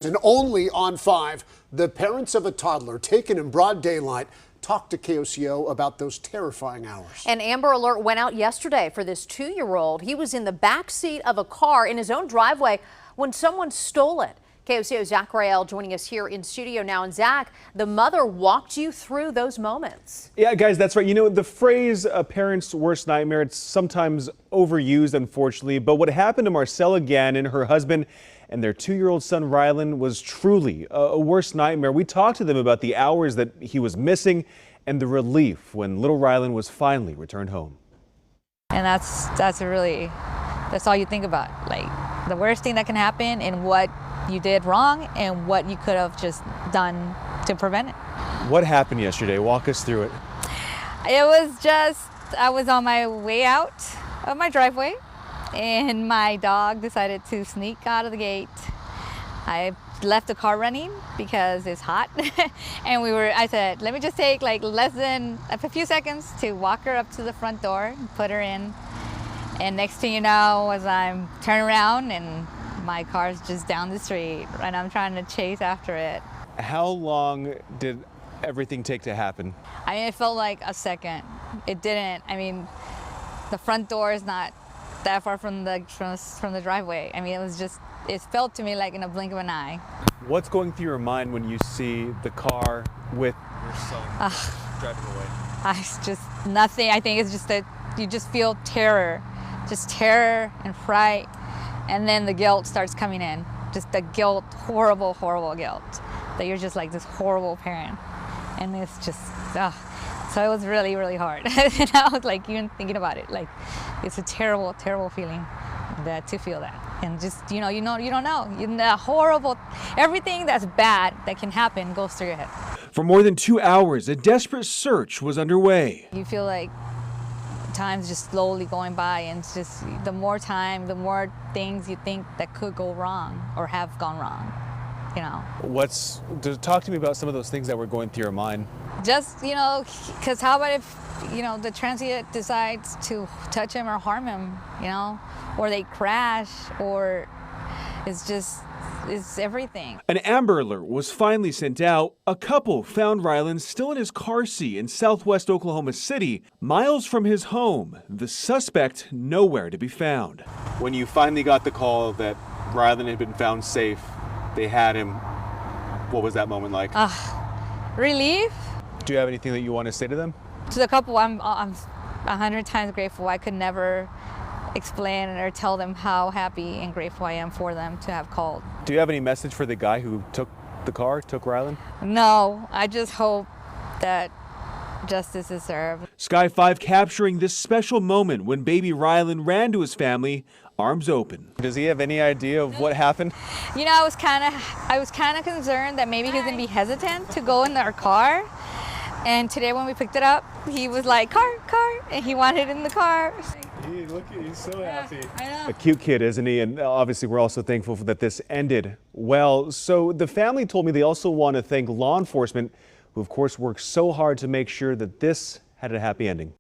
And only on 5, the parents of a toddler taken in broad daylight talked to KOCO about those terrifying hours. An Amber Alert went out yesterday for this 2-year-old. He was in the back seat of a car in his own driveway when someone stole it. KOCO's Zach Rael joining us here in studio now. And Zach, the mother walked you through those moments. Yeah, guys, that's right. You know, the phrase a parent's worst nightmare, it's sometimes overused, unfortunately. But what happened to Marcella Gann and her husband and their 2-year-old son Rylan was truly a worst nightmare. We talked to them about the hours that he was missing and the relief when little Rylan was finally returned home. And that's all you think about, like the worst thing that can happen and what you did wrong and what you could have just done to prevent it. What happened yesterday? Walk us through it. It was just, I was on my way out of my driveway and my dog decided to sneak out of the gate. I left the car running because it's hot and I said, let me just take like less than a few seconds to walk her up to the front door and put her in. And next thing you know, as I'm turning around and my car's just down the street and I'm trying to chase after it. How long did everything take to happen? I mean, it felt like a second. It didn't. I mean, the front door is not that far from the driveway. I mean, it felt to me like in a blink of an eye. What's going through your mind when you see the car with your son driving away? Just nothing. I think it's just that you just feel terror and fright. And then the guilt starts coming in. Just the guilt, horrible, horrible guilt. That you're just like this horrible parent. And it's just, so it was really, really hard. And I was like, even thinking about it, like, it's a terrible, terrible feeling to feel that. And just, you don't know. The horrible, everything that's bad that can happen goes through your head. For more than 2 hours, a desperate search was underway. You feel like time's just slowly going by, and it's just the more time, the more things you think that could go wrong or have gone wrong, Talk to me about some of those things that were going through your mind. Just, because how about if, the transient decides to touch him or harm him, or they crash, or it's everything. An Amber Alert was finally sent out. A couple found Rylan still in his car seat in southwest Oklahoma City, miles from his home. The suspect nowhere to be found. When you finally got the call that Rylan had been found safe, they had him, what was that moment like? Relief. Do you have anything that you want to say to them? To the couple, I'm 100 times grateful. I could never explain or tell them how happy and grateful I am for them to have called. Do you have any message for the guy who took Rylan? No, I just hope that justice is served. Sky 5 capturing this special moment when baby Rylan ran to his family, arms open. Does he have any idea of what happened? I was kind of concerned that maybe he's gonna be hesitant to go in our car. And today when we picked it up, he was like, car, and he wanted it in the car. He's so happy. I know. A cute kid, isn't he? And obviously we're also thankful that this ended well. So the family told me they also want to thank law enforcement, who of course worked so hard to make sure that this had a happy ending.